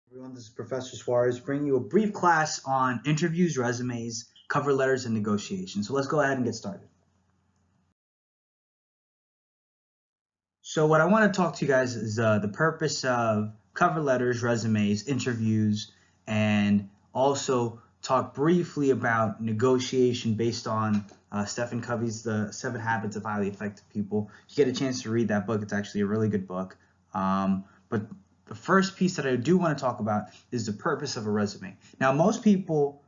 Everyone, this is Professor Suarez bringing you a brief class on interviews, resumes, cover letters, and negotiations. So let's go ahead and get started. So what I want to talk to you guys is the purpose of cover letters, resumes, interviews, and also talk briefly about negotiation based on Stephen Covey's The 7 Habits of Highly Effective People. If you get a chance to read that book, it's actually a really good book. But the first piece that I do want to talk about is the purpose of a resume. Now, most people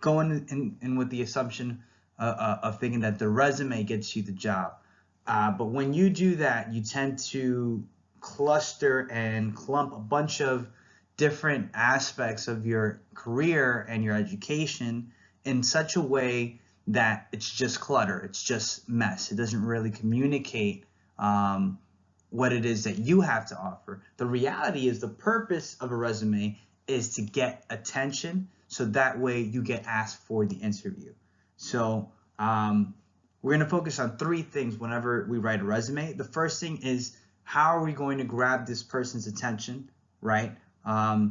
go in with the assumption of thinking that the resume gets you the job. But when you do that, you tend to cluster and clump a bunch of different aspects of your career and your education in such a way that it's just clutter, it's just mess. It doesn't really communicate what it is that you have to offer. The reality is the purpose of a resume is to get attention so that way you get asked for the interview. So we're going to focus on 3 things whenever we write a resume. The first thing is, how are we going to grab this person's attention, right? How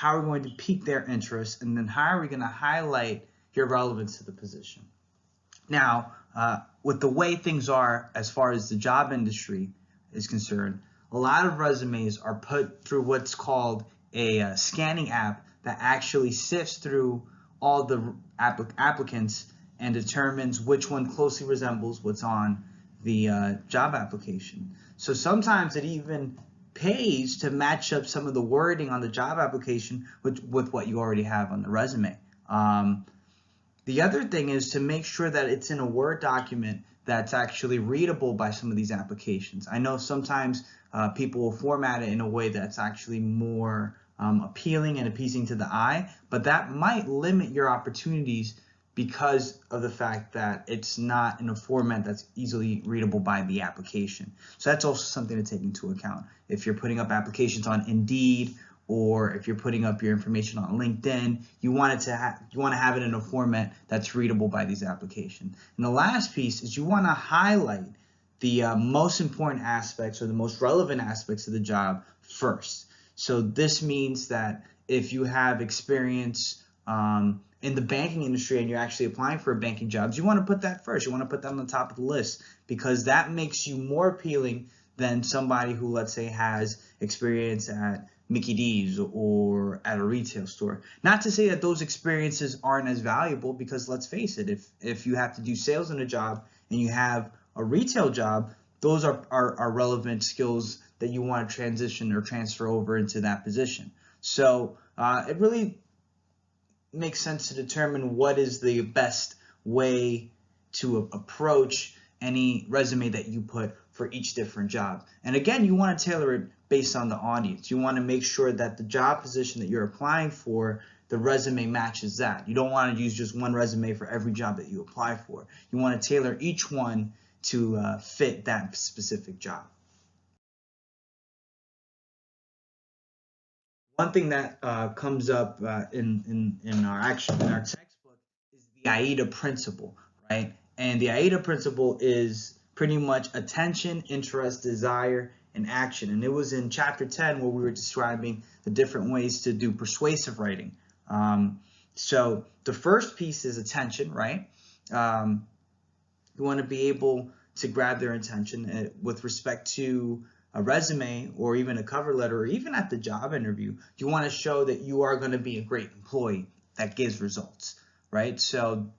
are we going to pique their interest? And then how are we going to highlight your relevance to the position? Now, with the way things are as far as the job industry is concerned, a lot of resumes are put through what's called a scanning app that actually sifts through all the applicants and determines which one closely resembles what's on the job application. So sometimes it even pays to match up some of the wording on the job application with what you already have on the resume. The other thing is to make sure that it's in a Word document that's actually readable by some of these applications. I know sometimes people will format it in a way that's actually more appealing and appeasing to the eye, but that might limit your opportunities because of the fact that it's not in a format that's easily readable by the application. So that's also something to take into account. If you're putting up applications on Indeed, or if you're putting up your information on LinkedIn, you want to have it in a format that's readable by these applications. And the last piece is you want to highlight the most important aspects or the most relevant aspects of the job first. So this means that if you have experience in the banking industry and you're actually applying for banking jobs, you want to put that first. You want to put that on the top of the list because that makes you more appealing than somebody who, let's say, has experience at Mickey D's or at a retail store. Not to say that those experiences aren't as valuable, because let's face it, if you have to do sales in a job and you have a retail job, those are relevant skills that you want to transition or transfer over into that position. So it really makes sense to determine what is the best way to approach any resume that you put for each different job. And again, you want to tailor it based on the audience. You want to make sure that the job position that you're applying for, the resume matches that. You don't want to use just one resume for every job that you apply for. You want to tailor each one to fit that specific job. One thing that comes up in our textbook is the AIDA principle, right? And the AIDA principle is pretty much attention, interest, desire, and action. And it was in chapter 10 where we were describing the different ways to do persuasive writing. So the first piece is attention, right? You want to be able to grab their attention with respect to a resume or even a cover letter or even at the job interview. You want to show that you are going to be a great employee that gives results, right? So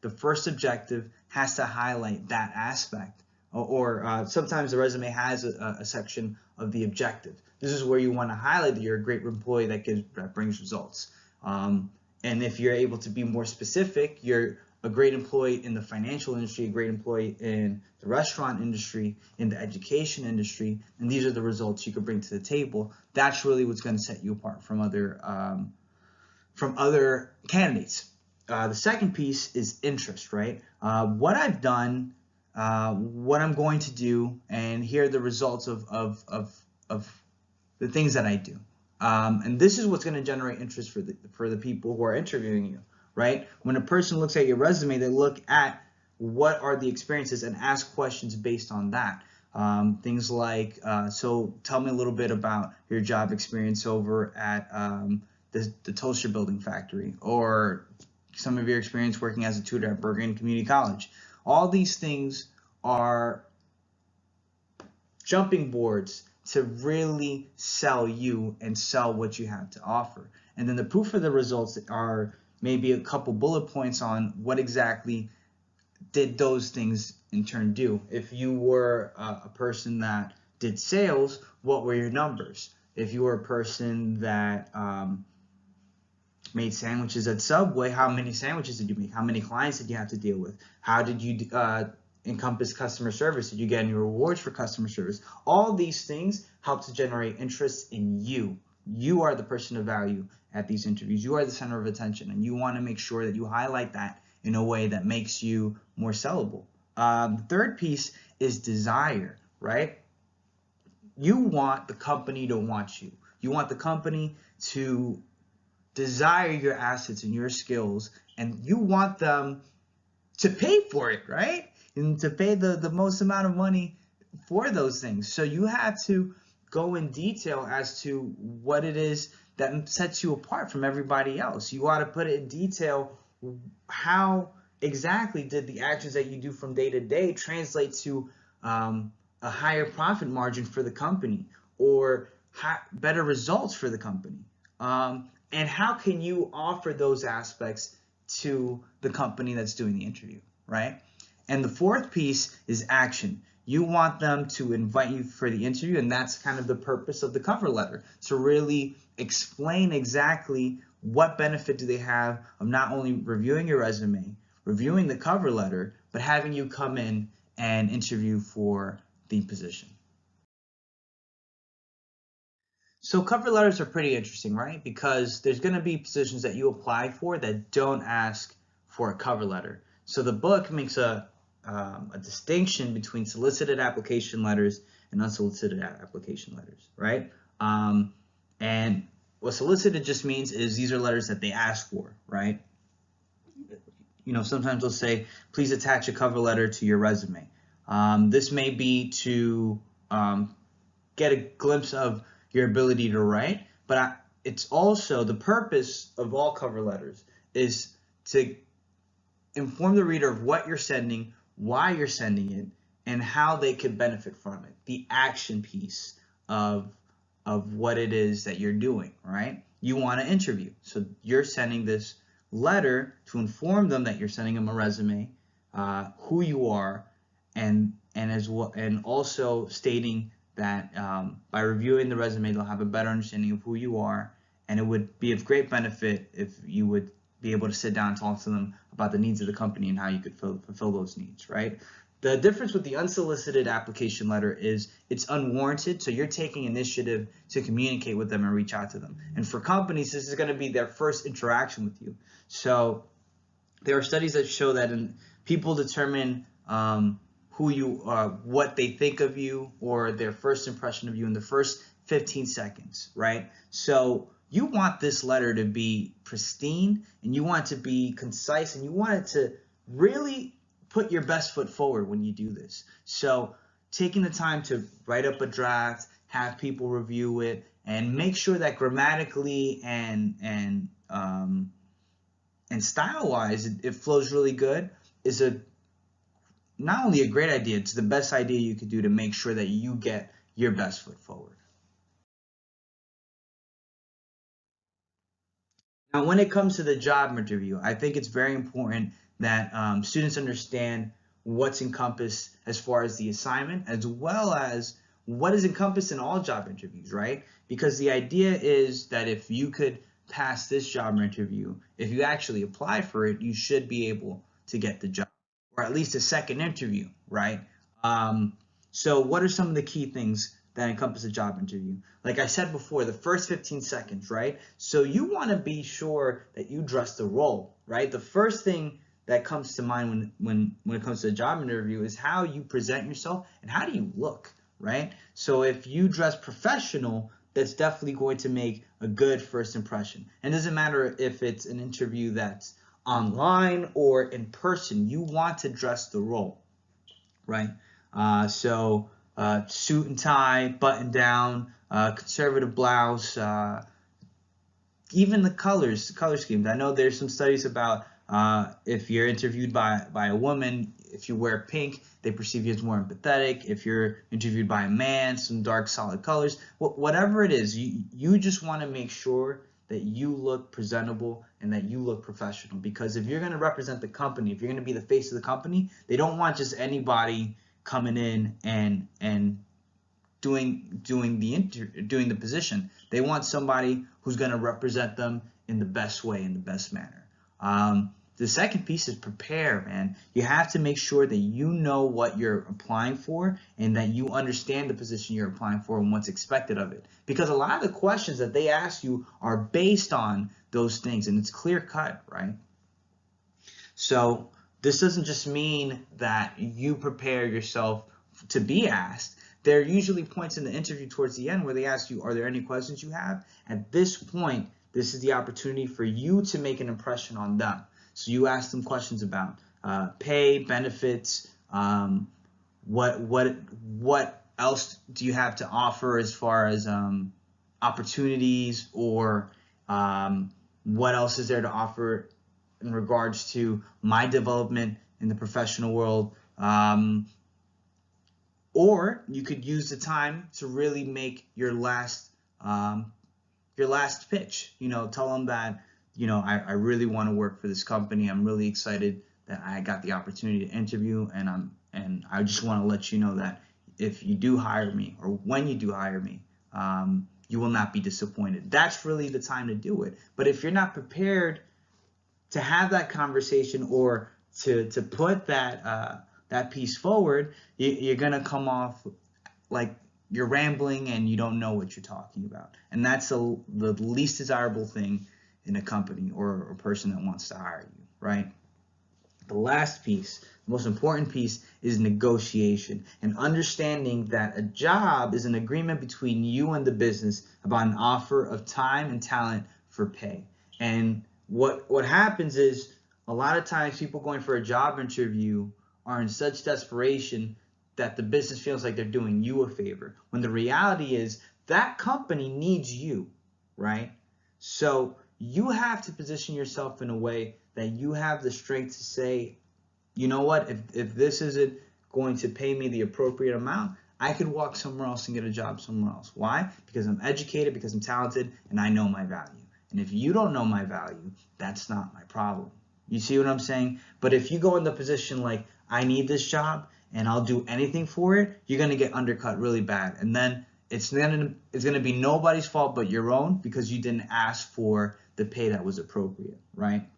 the first objective has to highlight that aspect. Or sometimes the resume has a section of the objective. This is where you want to highlight that you're a great employee that brings results. And if you're able to be more specific, you're a great employee in the financial industry, a great employee in the restaurant industry, in the education industry, and these are the results you could bring to the table. That's really what's going to set you apart from other candidates. The second piece is interest, right? What I've done, what I'm going to do, and here are the results of the things that I do. And this is what's going to generate interest for the people who are interviewing you, right? When a person looks at your resume, they look at what are the experiences and ask questions based on that. Things like, so tell me a little bit about your job experience over at the toaster building factory, or some of your experience working as a tutor at Bergen Community College. All these things are jumping boards to really sell you and sell what you have to offer. And then the proof of the results are maybe a couple bullet points on what exactly did those things in turn do. If you were a person that did sales, what were your numbers? If you were a person that made sandwiches at Subway, how many sandwiches did you make? How many clients did you have to deal with? How did you encompass customer service? Did you get any rewards for customer service? All these things help to generate interest in you. You are the person of value at these interviews. You are the center of attention, and you want to make sure that you highlight that in a way that makes you more sellable. The third piece is desire, right? You want the company to want you. You want the company to desire your assets and your skills, and you want them to pay for it, right? And to pay the most amount of money for those things. So you have to go in detail as to what it is that sets you apart from everybody else. You ought to put it in detail. How exactly did the actions that you do from day to day translate to a higher profit margin for the company, or better results for the company? And how can you offer those aspects to the company that's doing the interview, right? And the fourth piece is action. You want them to invite you for the interview, and that's kind of the purpose of the cover letter, to really explain exactly what benefit do they have of not only reviewing your resume, reviewing the cover letter, but having you come in and interview for the position. So cover letters are pretty interesting, right? Because there's going to be positions that you apply for that don't ask for a cover letter. So the book makes a distinction between solicited application letters and unsolicited application letters, right? And what solicited just means is these are letters that they ask for, right? You know, sometimes they'll say, please attach a cover letter to your resume. This may be to get a glimpse of your ability to write, but it's also the purpose of all cover letters is to inform the reader of what you're sending, why you're sending it, and how they could benefit from it. The action piece of what it is that you're doing, right? You want to interview, so you're sending this letter to inform them that you're sending them a resume, who you are, and as well, and also stating that by reviewing the resume, they'll have a better understanding of who you are, and it would be of great benefit if you would be able to sit down and talk to them about the needs of the company and how you could fulfill those needs, right? The difference with the unsolicited application letter is it's unwarranted, so you're taking initiative to communicate with them and reach out to them. And for companies, this is going to be their first interaction with you. So there are studies that show that people determine who you are, what they think of you, or their first impression of you in the first 15 seconds, right? So you want this letter to be pristine, and you want it to be concise, and you want it to really put your best foot forward when you do this. So taking the time to write up a draft, have people review it, and make sure that grammatically and style-wise it flows really good is not only a great idea, it's the best idea you could do to make sure that you get your best foot forward. Now, when it comes to the job interview, I think it's very important that students understand what's encompassed as far as the assignment, as well as what is encompassed in all job interviews, right? Because the idea is that if you could pass this job interview, if you actually apply for it, you should be able to get the job, or at least a second interview, right? So what are some of the key things that encompass a job interview? Like I said before, the first 15 seconds, right? So you want to be sure that you dress the role, right? The first thing that comes to mind when it comes to a job interview is how you present yourself and how do you look, right? So if you dress professional, that's definitely going to make a good first impression. And it doesn't matter if it's an interview that's online or in person, you want to dress the role, right? So suit and tie, button down, conservative blouse, even the color schemes. I know there's some studies about if you're interviewed by a woman, if you wear pink, they perceive you as more empathetic. If you're interviewed by a man, some dark solid colors. Whatever it is, you just want to make sure that you look presentable and that you look professional. Because if you're going to represent the company, if you're going to be the face of the company, they don't want just anybody coming in and doing the position. They want somebody who's going to represent them in the best way, in the best manner. The second piece is prepare, man. You have to make sure that you know what you're applying for and that you understand the position you're applying for and what's expected of it. Because a lot of the questions that they ask you are based on those things, and it's clear cut, right? So this doesn't just mean that you prepare yourself to be asked. There are usually points in the interview towards the end where they ask you, are there any questions you have? At this point, this is the opportunity for you to make an impression on them. So you ask them questions about pay, benefits, what else do you have to offer as far as opportunities, or what else is there to offer in regards to my development in the professional world. Or you could use the time to really make your last pitch. Tell them that, I really want to work for this company. I'm really excited that I got the opportunity to interview, and I just want to let you know that if you do hire me, or when you do hire me, you will not be disappointed. That's really the time to do it. But if you're not prepared to have that conversation or to put that piece forward, you're gonna come off like you're rambling and you don't know what you're talking about. And that's the least desirable thing in a company or a person that wants to hire you, right? The last piece, the most important piece, is negotiation, and understanding that a job is an agreement between you and the business about an offer of time and talent for pay. And what happens is, a lot of times people going for a job interview are in such desperation that the business feels like they're doing you a favor, when the reality is that company needs you, right? So you have to position yourself in a way that you have the strength to say, you know what, if this isn't going to pay me the appropriate amount, I could walk somewhere else and get a job somewhere else. Why? Because I'm educated, because I'm talented, and I know my value. And if you don't know my value, that's not my problem. You see what I'm saying? But if you go in the position like, I need this job and I'll do anything for it, you're going to get undercut really bad. And then it's going to be nobody's fault but your own, because you didn't ask for the pay that was appropriate, right?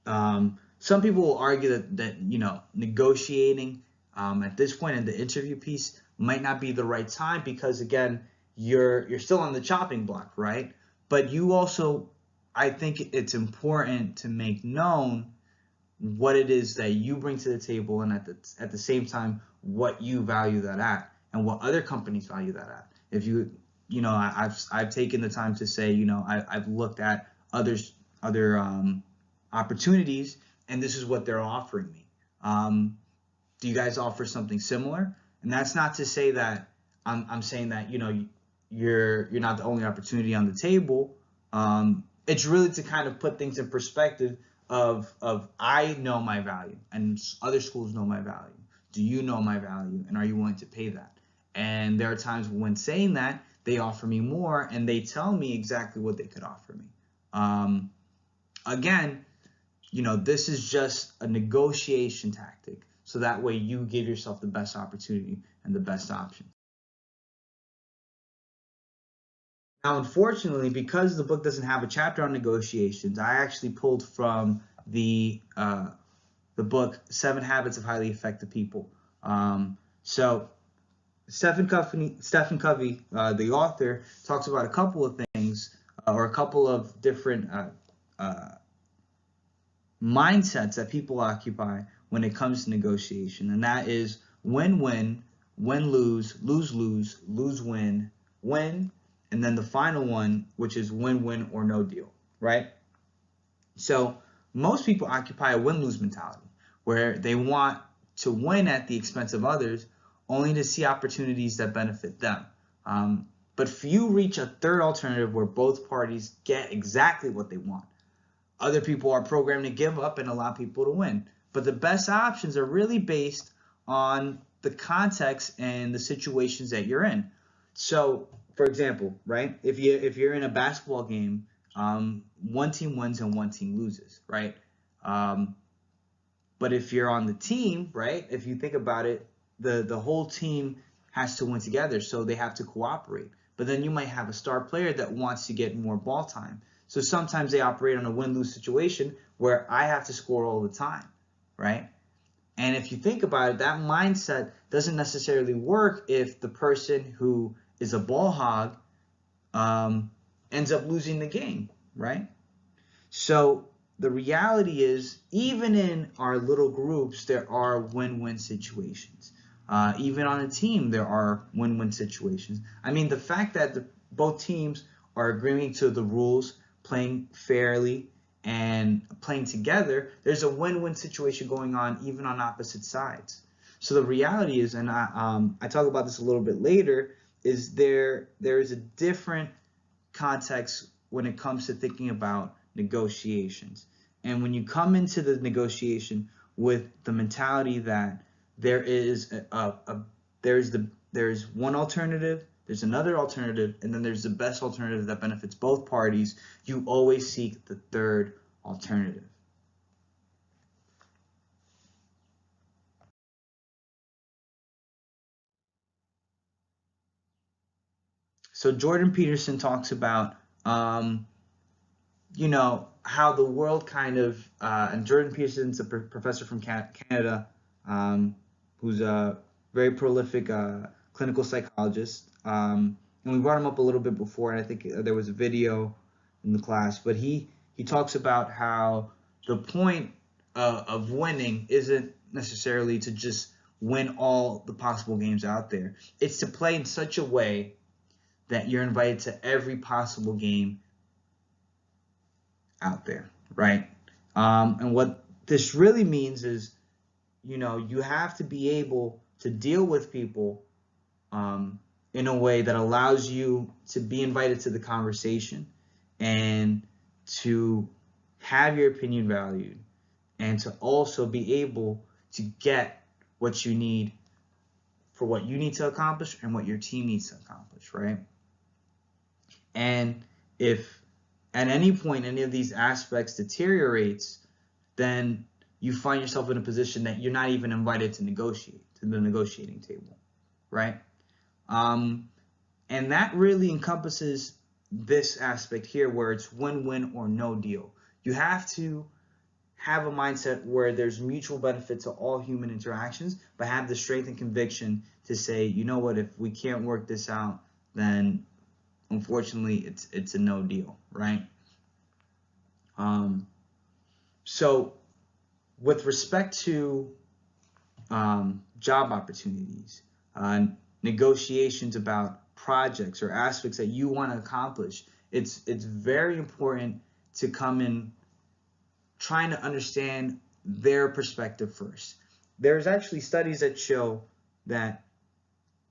Some people will argue that negotiating at this point in the interview piece might not be the right time, because again, you're still on the chopping block, right? But you also, I think it's important to make known what it is that you bring to the table, and at the same time what you value that at, and what other companies value that at. If I've taken the time to say, I've looked at other opportunities, and this is what they're offering me. Do you guys offer something similar? And that's not to say that I'm saying that you're not the only opportunity on the table. It's really to kind of put things in perspective of I know my value and other schools know my value. Do you know my value, and are you willing to pay that? And there are times when saying that, they offer me more and they tell me exactly what they could offer me. Again, this is just a negotiation tactic, so that way you give yourself the best opportunity and the best option. Now, unfortunately, because the book doesn't have a chapter on negotiations, I actually pulled from the book 7 Habits of Highly Effective People. So Stephen Covey, the author, talks about a couple of things, or a couple of different mindsets that people occupy when it comes to negotiation, and that is win-win, win-lose, lose-lose, lose-win, win, and then the final one, which is win-win or no deal, right? So most people occupy a win-lose mentality, where they want to win at the expense of others, only to see opportunities that benefit them. But if you reach a third alternative where both parties get exactly what they want, other people are programmed to give up and allow people to win. But the best options are really based on the context and the situations that you're in. So, for example, right? If you're in a basketball game, one team wins and one team loses, right? Um, but if you're on the team, right? If you think about it, the whole team has to win together, so they have to cooperate. But then you might have a star player that wants to get more ball time. So sometimes they operate on a win-lose situation where I have to score all the time, right? And if you think about it, that mindset doesn't necessarily work if the person who is a ball hog ends up losing the game, right? So the reality is, even in our little groups, there are win-win situations. Even on a team, there are win-win situations. I mean, the fact that both teams are agreeing to the rules, playing fairly, and playing together, there's a win-win situation going on even on opposite sides. So the reality is, and I talk about this a little bit later, is there is a different context when it comes to thinking about negotiations. And when you come into the negotiation with the mentality that there is there's one alternative, there's another alternative, and then there's the best alternative that benefits both parties, you always seek the third alternative. So Jordan Peterson talks about how the world kind of, and Jordan Peterson's a professor from Canada, um, who's a very prolific clinical psychologist. And we brought him up a little bit before, and I think there was a video in the class, but he talks about how the point of winning isn't necessarily to just win all the possible games out there. It's to play in such a way that you're invited to every possible game out there, right? And what this really means is, you have to be able to deal with people in a way that allows you to be invited to the conversation and to have your opinion valued and to also be able to get what you need for what you need to accomplish and what your team needs to accomplish, right? And if at any point any of these aspects deteriorates, then you find yourself in a position that you're not even invited to negotiate, to the negotiating table, right? And that really encompasses this aspect here where it's win-win or no deal. You have to have a mindset where there's mutual benefit to all human interactions, but have the strength and conviction to say, you know what, if we can't work this out, then unfortunately it's a no deal, right? So with respect to job opportunities, negotiations about projects or aspects that you want to accomplish, it's very important to come in trying to understand their perspective first. There's actually studies that show that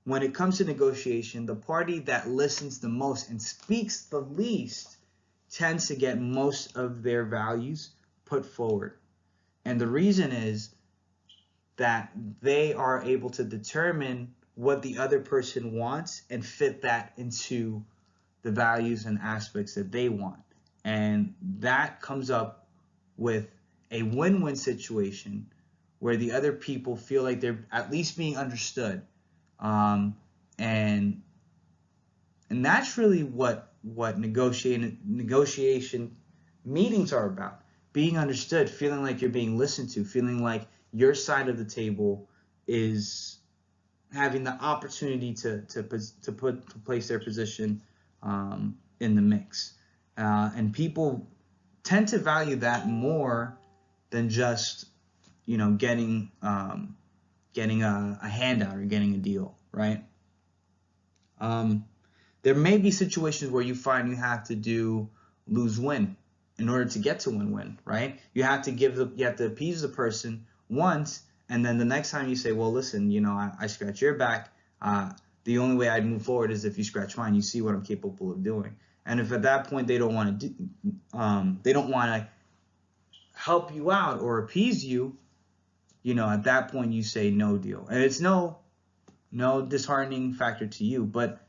when it comes to negotiation, the party that listens the most and speaks the least tends to get most of their values put forward. And the reason is that they are able to determine what the other person wants and fit that into the values and aspects that they want. And that comes up with a win-win situation where the other people feel like they're at least being understood. And that's really what negotiation meetings are about. Being understood, feeling like you're being listened to, feeling like your side of the table is having the opportunity to place their position in the mix. And people tend to value that more than just getting a handout or getting a deal, right? There may be situations where you find you have to do lose-win in order to get to win-win, right? You have to appease the person once, And then the next time you say, well, listen, I scratch your back. The only way I'd move forward is if you scratch mine. You see what I'm capable of doing. And if at that point they don't want to they don't want to help you out or appease you, at that point you say no deal. And it's no disheartening factor to you, but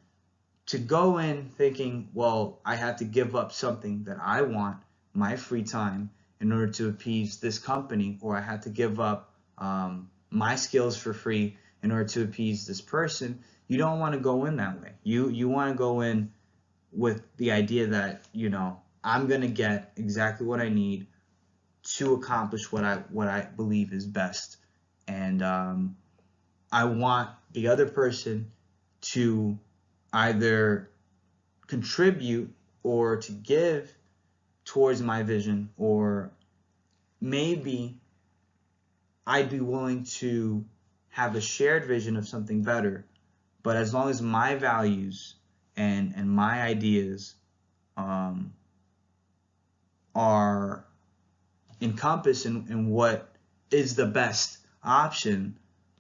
to go in thinking, well, I have to give up something that I want, my free time, in order to appease this company, or I have to give up my skills for free in order to appease this person. You don't want to go in that way. You want to go in with the idea that I'm gonna get exactly what I need to accomplish what I believe is best, and I want the other person to either contribute or to give towards my vision, or maybe I'd be willing to have a shared vision of something better. But as long as my values and my ideas are encompassed in what is the best option,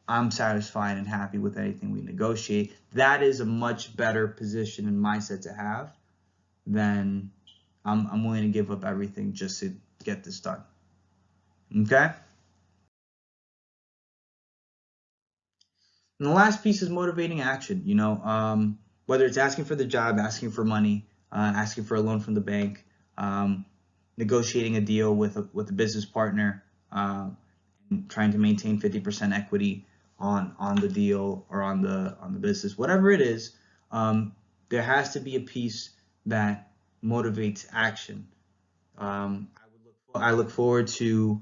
I'm satisfied and happy with anything we negotiate. That is a much better position and mindset to have than I'm willing to give up everything just to get this done. Okay? And the last piece is motivating action. Whether it's asking for the job, asking for money, asking for a loan from the bank, negotiating a deal with a business partner, trying to maintain 50% equity on the deal or on the business, whatever it is, there has to be a piece that motivates action. I look forward to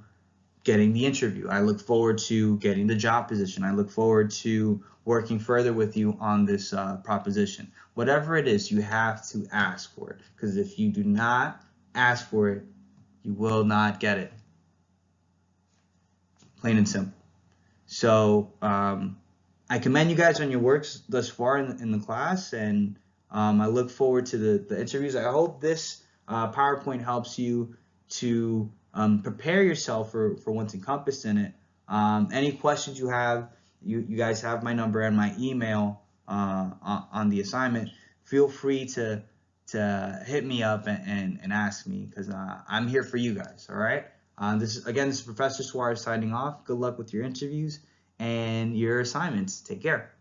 getting the interview. I look forward to getting the job position. I look forward to working further with you on this proposition. Whatever it is, you have to ask for it, because if you do not ask for it, you will not get it. Plain and simple. So I commend you guys on your works thus far in the class, and I look forward to the interviews. I hope this PowerPoint helps you to prepare yourself for what's encompassed in it. Any questions you have, you guys have my number and my email on the assignment. Feel free to hit me up and ask me, because I'm here for you guys. All right. This is Professor Suarez signing off. Good luck with your interviews and your assignments. Take care.